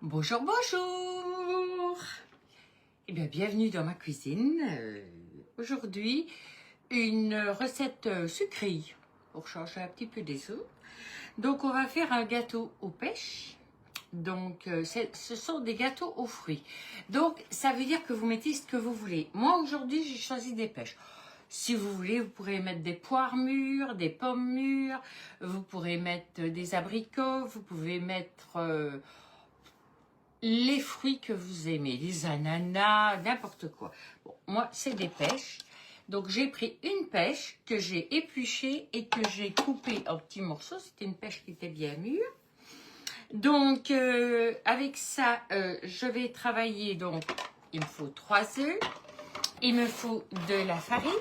Bonjour, bonjour. Eh bien, bienvenue dans ma cuisine. Aujourd'hui, une recette sucrée pour changer un petit peu des autres. Donc, on va faire un gâteau aux pêches. Donc, ce sont des gâteaux aux fruits. Donc, ça veut dire que vous mettez ce que vous voulez. Moi, aujourd'hui, j'ai choisi des pêches. Si vous voulez, vous pourrez mettre des poires mûres, des pommes mûres, vous pourrez mettre des abricots, vous pouvez mettre les fruits que vous aimez, les ananas, n'importe quoi. Bon, moi, c'est des pêches. Donc, j'ai pris une pêche que j'ai épluchée et que j'ai coupée en petits morceaux. C'était une pêche qui était bien mûre. Donc, avec ça, je vais travailler. Donc, il me faut 3 œufs. Il me faut de la farine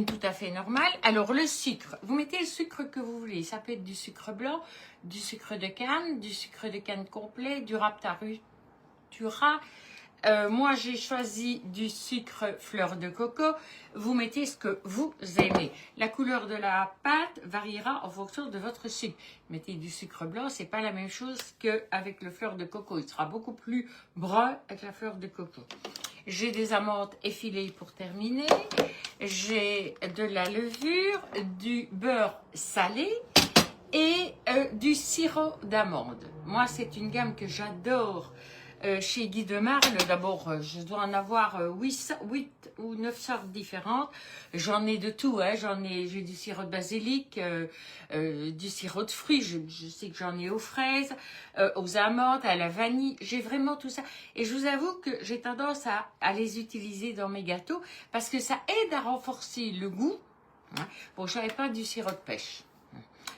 tout à fait normale. Alors, le sucre, vous mettez le sucre que vous voulez. Ça peut être du sucre blanc, du sucre de canne complet, du Raptura. Moi, j'ai choisi du sucre fleur de coco. Vous mettez ce que vous aimez. La couleur de la pâte variera en fonction de votre sucre. Mettez du sucre blanc, c'est pas la même chose qu'avec le fleur de coco. Il sera beaucoup plus brun avec la fleur de coco. J'ai des amandes effilées pour terminer. J'ai de la levure, du beurre salé et du sirop d'amande. Moi, c'est une gamme que j'adore chez Guy de Marle. D'abord, je dois en avoir 8 ou 9 sortes différentes. J'en ai de tout. Hein. J'ai du sirop de basilic, du sirop de fruits. Je sais que j'en ai aux fraises, aux amandes, à la vanille. J'ai vraiment tout ça. Et je vous avoue que j'ai tendance à les utiliser dans mes gâteaux parce que ça aide à renforcer le goût. Hein. Bon, je n'avais pas du sirop de pêche.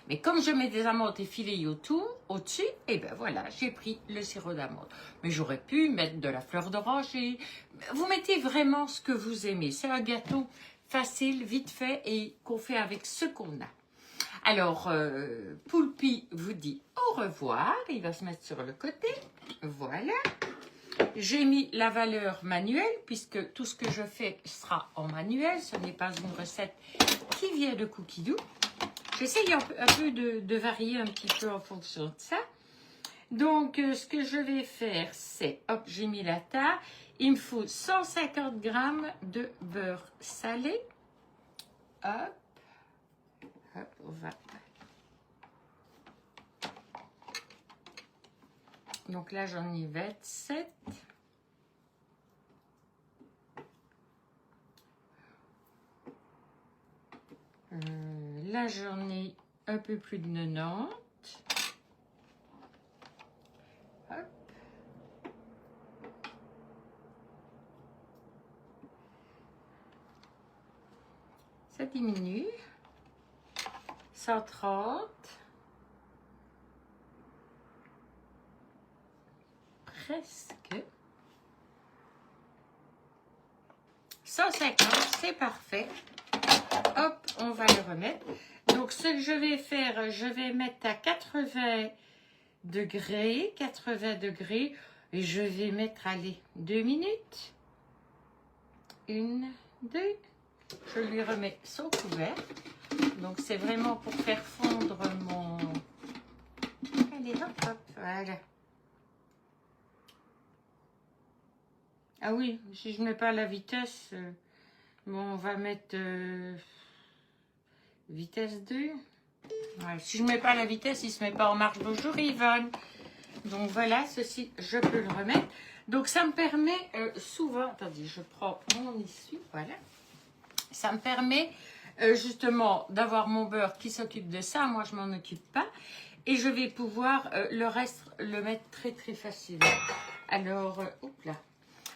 Mais comme je mets des amandes effilées au-dessus, et ben voilà, j'ai pris le sirop d'amande. Mais j'aurais pu mettre de la fleur d'oranger. Vous mettez vraiment ce que vous aimez. C'est un gâteau facile, vite fait et qu'on fait avec ce qu'on a. Alors, Poulpi vous dit au revoir. Il va se mettre sur le côté. Voilà. J'ai mis la valeur manuelle puisque tout ce que je fais sera en manuel. Ce n'est pas une recette qui vient de Cookie Dough. J'essaye un peu de varier un petit peu en fonction de ça. Donc, ce que je vais faire, c'est, hop, j'ai mis la tare. Il me faut 150 g de beurre salé. Hop, hop, on va. Donc là, j'en ai 27. Là, j'en ai un peu plus de 90. Hop. Ça diminue. 130. Presque. 150, c'est parfait. Hop, on va le remettre. Donc, ce que je vais faire, je vais mettre à 80 degrés, et je vais mettre, allez, 2 minutes. 1, 2. Je lui remets son couvercle. Donc, c'est vraiment pour faire fondre mon... Allez, hop, hop, voilà. Ah oui, si je ne mets pas la vitesse, bon, on va mettre... vitesse 2. Ouais, si je ne mets pas la vitesse, il ne se met pas en marche. Bonjour Yvonne. Donc voilà, ceci, je peux le remettre. Donc ça me permet souvent... Attendez, je prends mon essuie, voilà. Ça me permet justement d'avoir mon beurre qui s'occupe de ça. Moi, je ne m'en occupe pas. Et je vais pouvoir le reste le mettre très très facilement. Alors, hop là.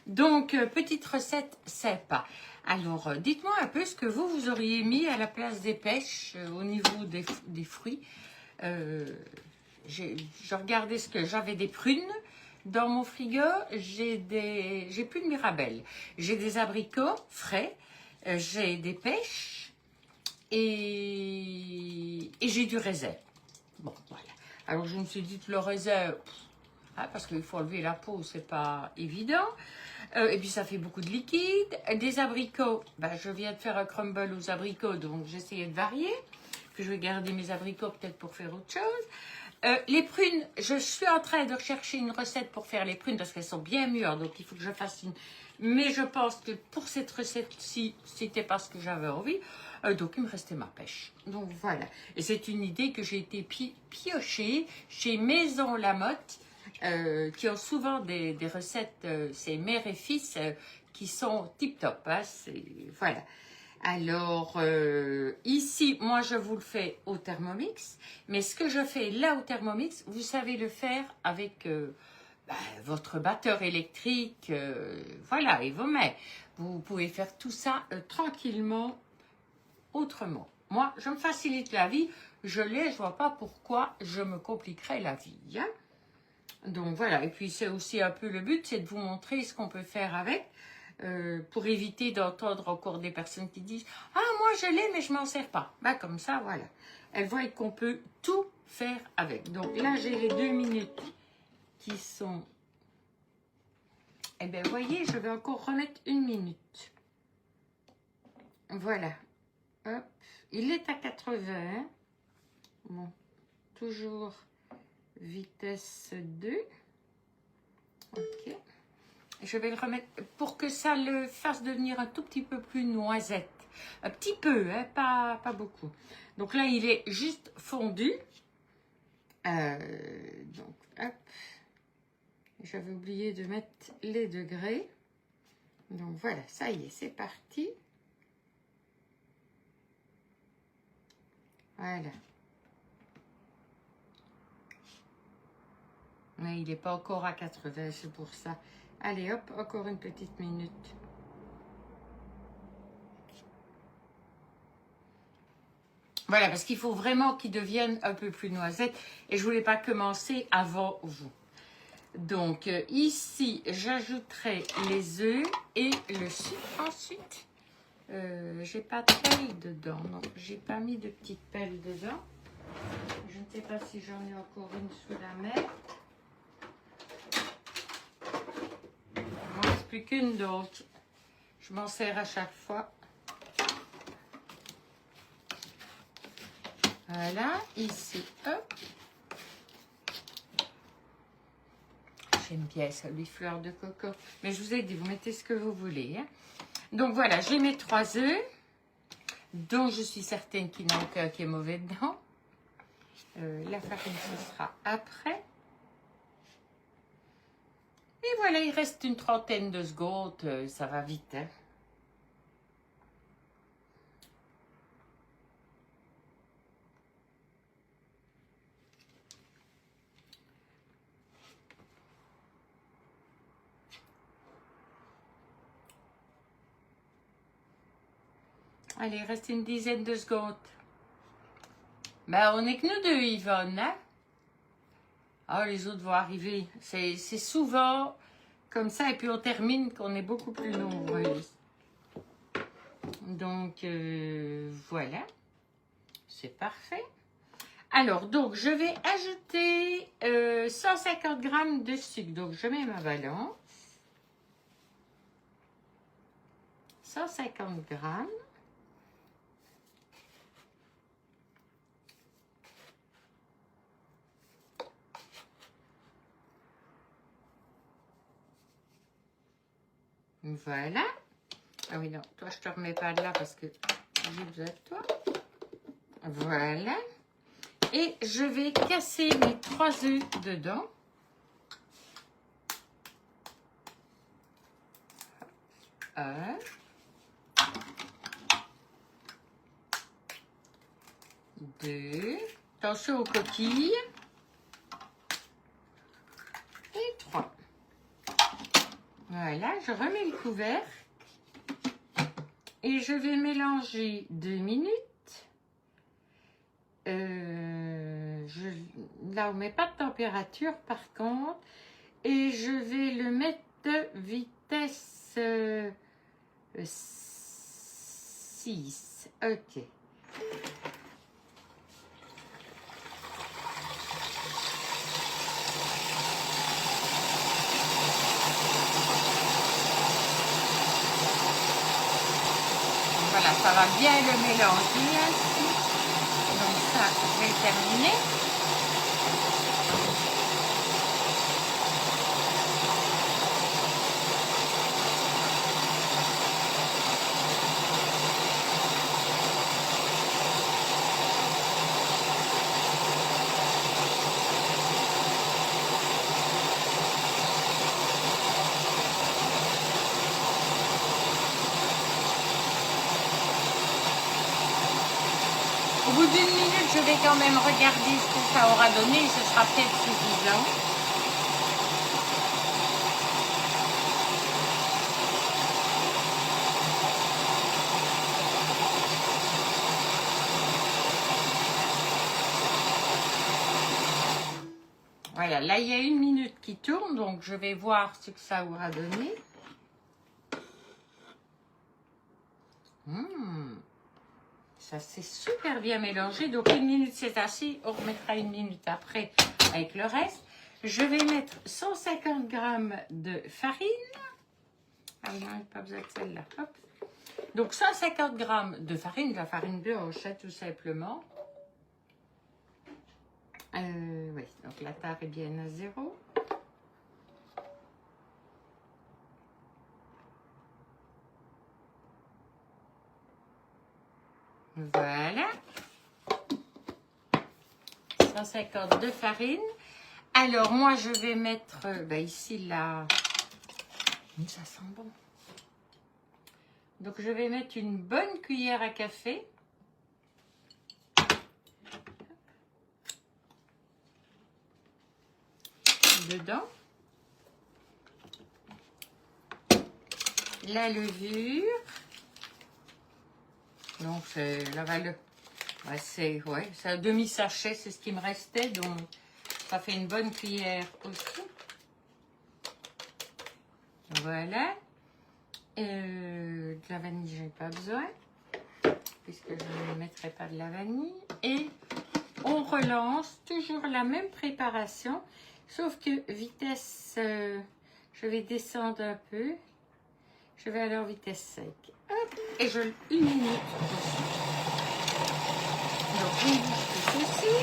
Donc, petite recette sympa. Alors, dites-moi un peu ce que vous auriez mis à la place des pêches au niveau des fruits. Je regardais ce que j'avais des prunes dans mon frigo. J'ai plus de mirabelle. J'ai des abricots frais. J'ai des pêches et j'ai du raisin. Bon, voilà. Alors, je me suis dit que le raisin... parce qu'il faut enlever la peau, c'est pas évident. Et puis ça fait beaucoup de liquide. Des abricots, je viens de faire un crumble aux abricots, donc j'essayais de varier. Puis je vais garder mes abricots peut-être pour faire autre chose. Les prunes, je suis en train de rechercher une recette pour faire les prunes parce qu'elles sont bien mûres, donc il faut que je fasse une. Mais je pense que pour cette recette-ci, c'était parce que j'avais envie, donc il me restait ma pêche. Donc voilà. Et c'est une idée que j'ai été piochée chez Maison Lamotte, qui ont souvent des recettes, c'est mère et fils, qui sont tip-top. Hein, voilà. Alors, ici, moi, je vous le fais au Thermomix. Mais ce que je fais là au Thermomix, vous savez le faire avec votre batteur électrique. Voilà, et vos mains. Vous pouvez faire tout ça tranquillement, autrement. Moi, je me facilite la vie. Je ne vois pas pourquoi je me compliquerais la vie. Hein. Donc, voilà. Et puis, c'est aussi un peu le but, c'est de vous montrer ce qu'on peut faire avec. Pour éviter d'entendre encore des personnes qui disent « Ah, moi je l'ai, mais je m'en sers pas. » Ben, comme ça, voilà. Elles voient qu'on peut tout faire avec. Donc là, j'ai les 2 minutes qui sont... Eh bien, vous voyez, je vais encore remettre 1 minute. Voilà. Hop. Il est à 80. Bon, toujours vitesse 2. Ok. Je vais le remettre pour que ça le fasse devenir un tout petit peu plus noisette. Un petit peu, hein, pas beaucoup. Donc là, il est juste fondu. Donc, hop. J'avais oublié de mettre les degrés. Donc voilà, ça y est, c'est parti. Voilà. Mais il n'est pas encore à 80, c'est pour ça. Allez, hop, encore une petite minute. Voilà, parce qu'il faut vraiment qu'il devienne un peu plus noisette. Et je ne voulais pas commencer avant vous. Donc, ici, j'ajouterai les œufs et le sucre ensuite. J'ai pas de pelle dedans. Non, j'ai pas mis de petite pelle dedans. Je ne sais pas si j'en ai encore une sous la main. Il ne reste plus qu'une, donc je m'en sers à chaque fois. Voilà, ici, hop. J'aime bien ça, les fleurs de coco. Mais je vous ai dit, vous mettez ce que vous voulez. Hein. Donc voilà, j'ai mes 3 œufs, dont je suis certaine qu'il n'y en a aucun qui est mauvais dedans. La farine, ce sera après. Et voilà, il reste une trentaine de secondes, ça va vite. Hein. Allez, il reste une dizaine de secondes. Ben, on n'est que nous deux, Yvonne. Hein? Ah, les autres vont arriver. C'est souvent comme ça, et puis on termine qu'on est beaucoup plus nombreuses. Donc, voilà. C'est parfait. Alors, donc, je vais ajouter 150 g de sucre. Donc, je mets ma balance. 150 g. Voilà. Ah oui, non, toi, je te remets pas de là parce que j'ai besoin de toi. Voilà. Et je vais casser mes 3 œufs dedans. Un. 2. Attention aux coquilles. Et 3. Voilà, je remets le couvercle. Et je vais mélanger 2 minutes. Là, on ne met pas de température par contre. Et je vais le mettre vitesse 6. Ok. Voilà, ça va bien le mélanger ainsi. Donc ça, je vais terminer. minutes, je vais quand même regarder ce que ça aura donné. Ce sera peut-être suffisant. Voilà, là il y a 1 minute qui tourne, donc je vais voir ce que ça aura donné. Ça s'est super bien mélangé, donc 1 minute c'est assez, on remettra 1 minute après avec le reste. Je vais mettre 150 g de farine. Ah non, pas besoin de celle-là. Donc 150 g de farine, de la farine blanche, hein, tout simplement. Oui, donc la tare est bien à 0. Voilà. 150 de farine. Alors, moi, je vais mettre ici là. Ça sent bon. Donc, je vais mettre une bonne cuillère à café. Dedans. La levure. Donc, c'est la valeur. Ouais, c'est un demi-sachet, c'est ce qui me restait. Donc, ça fait une bonne cuillère aussi. Voilà. De la vanille, je n'ai pas besoin. Puisque je ne mettrai pas de la vanille. Et on relance toujours la même préparation. Sauf que vitesse, je vais descendre un peu. Je vais alors vitesse sec. Hop, et je 1 minute aussi. Donc, je bouge ceci.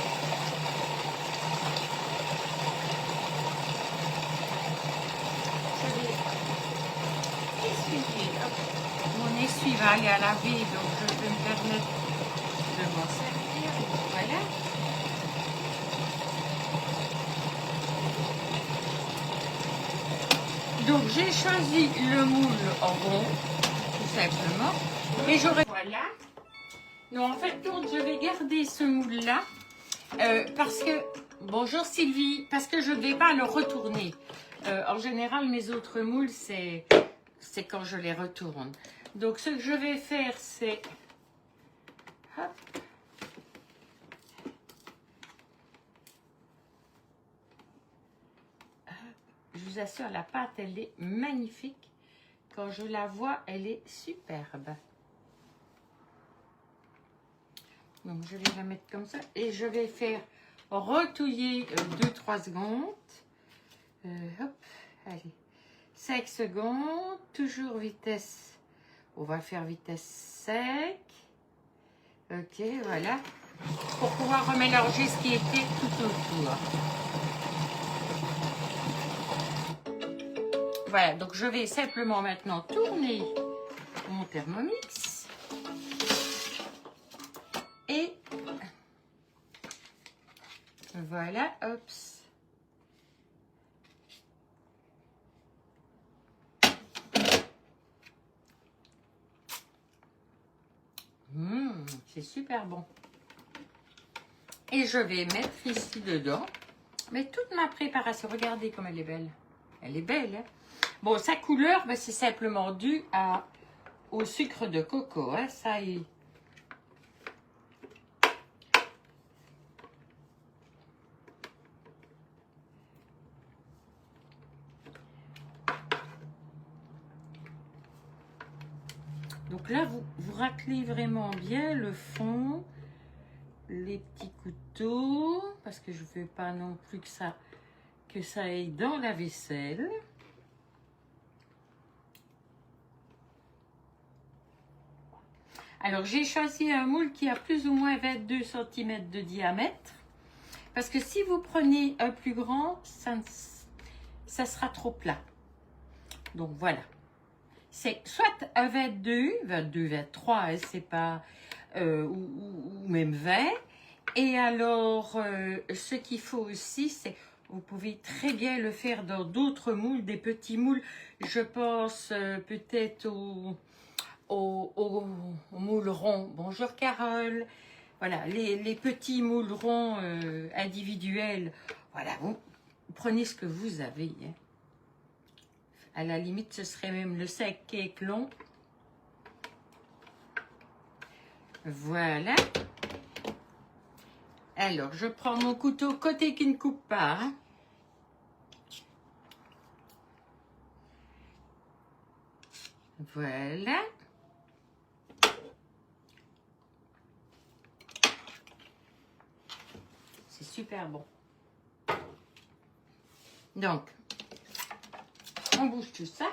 Je vais essuyer. Hop. Mon essuie va aller à laver, donc je peux me permettre de m'en servir. Voilà. Donc, j'ai choisi le moule en rond, tout simplement. Et j'aurais... Voilà. Donc, en fait, donc, je vais garder ce moule-là parce que... Bonjour Sylvie, parce que je ne vais pas le retourner. En général, mes autres moules, c'est quand je les retourne. Donc, ce que je vais faire, c'est... Hop. Je vous assure, la pâte, elle est magnifique. Quand je la vois, elle est superbe. Donc, je vais la mettre comme ça. Et je vais faire retouiller 2-3 secondes. Hop, allez. 5 secondes. Toujours vitesse. On va faire vitesse sec. Ok, voilà. Pour pouvoir remélanger ce qui était tout autour. Voilà, donc je vais simplement maintenant tourner mon Thermomix. Et voilà, hop. C'est super bon. Et je vais mettre ici dedans, mais toute ma préparation. Regardez comme elle est belle. Elle est belle, hein? Bon, sa couleur, ben, c'est simplement dû au sucre de coco. Hein? Ça y est. Donc là, vous raclez vraiment bien le fond, les petits couteaux, parce que je ne veux pas non plus que ça aille dans la vaisselle. Alors, j'ai choisi un moule qui a plus ou moins 22 cm de diamètre, parce que si vous prenez un plus grand, ça sera trop plat. Donc, voilà. C'est soit un 22, 23, hein, c'est pas, ou même 20. Et alors, ce qu'il faut aussi, c'est, vous pouvez très bien le faire dans d'autres moules, des petits moules. Je pense peut-être au moule rond. Bonjour Carole. voilà, les petits moules ronds individuels, voilà, vous prenez ce que vous avez. Hein. À la limite, ce serait même le sec cake long. Voilà. Alors, je prends mon couteau côté qui ne coupe pas. Hein. Voilà. C'est super bon. Donc, on bouge tout ça.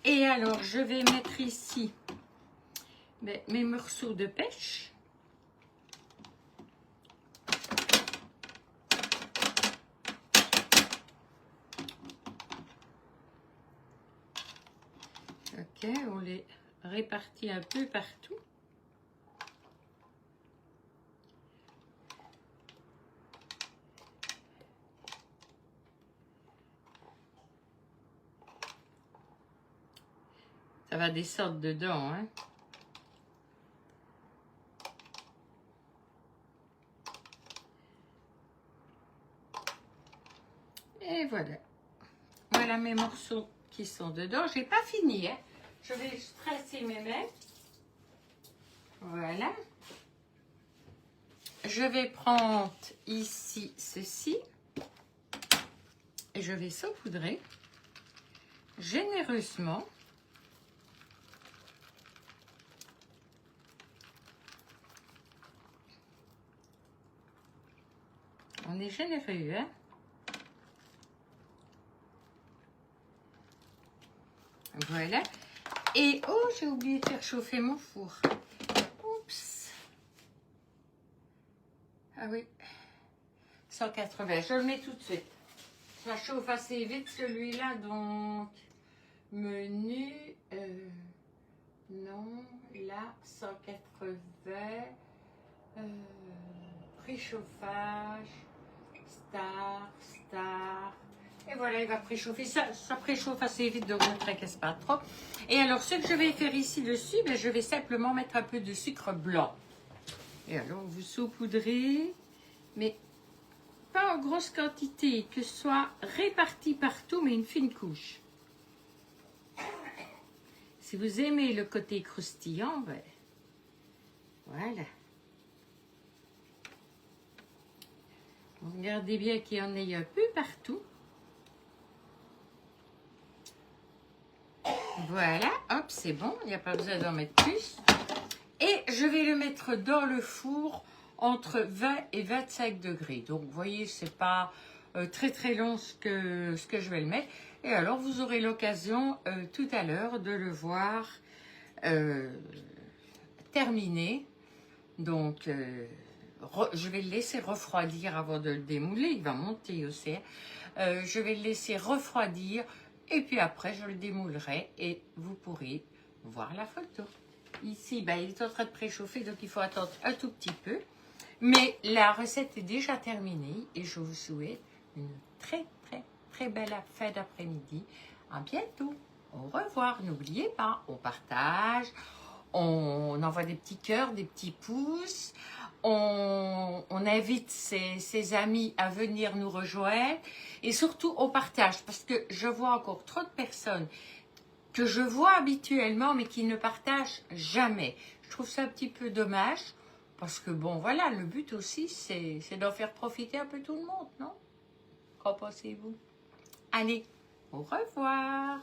Et alors, je vais mettre ici mes morceaux de pêche. Ok, on les répartit un peu partout. Ça va descendre dedans, hein. Et voilà. Voilà mes morceaux qui sont dedans. J'ai pas fini, hein. Je vais stresser mes mains. Voilà. Je vais prendre ici ceci. Et je vais saupoudrer généreusement. On est généreux, hein. Voilà. Et oh, j'ai oublié de faire chauffer mon four. Oups. Ah oui. 180. Je le mets tout de suite. Ça chauffe assez vite celui-là. Donc, menu. Non. Là, 180. Préchauffage. Star. Et voilà, il va préchauffer. Ça préchauffe assez vite, donc ne tracasse pas trop. Et alors, ce que je vais faire ici dessus, ben, je vais simplement mettre un peu de sucre blanc. Et alors, vous saupoudrez, mais pas en grosse quantité, que ce soit réparti partout, mais une fine couche. Si vous aimez le côté croustillant, ben, voilà. Regardez bien qu'il y en ait un peu partout. Voilà, hop, c'est bon, il n'y a pas besoin d'en mettre plus. Et je vais le mettre dans le four entre 20 et 25 degrés. Donc, vous voyez, c'est pas très long ce que je vais le mettre. Et alors, vous aurez l'occasion tout à l'heure de le voir terminé. Donc, je vais le laisser refroidir avant de le démouler. Il va monter aussi. Je vais le laisser refroidir. Et puis après, je le démoulerai et vous pourrez voir la photo. Ici, ben, il est en train de préchauffer, donc il faut attendre un tout petit peu. Mais la recette est déjà terminée et je vous souhaite une très belle fin d'après-midi. À bientôt. Au revoir. N'oubliez pas, on partage, on envoie des petits cœurs, des petits pouces. On invite ses amis à venir nous rejoindre et surtout on partage parce que je vois encore trop de personnes que je vois habituellement mais qui ne partagent jamais. Je trouve ça un petit peu dommage parce que bon voilà, le but aussi c'est d'en faire profiter un peu tout le monde, non? Qu'en pensez-vous? Allez, au revoir!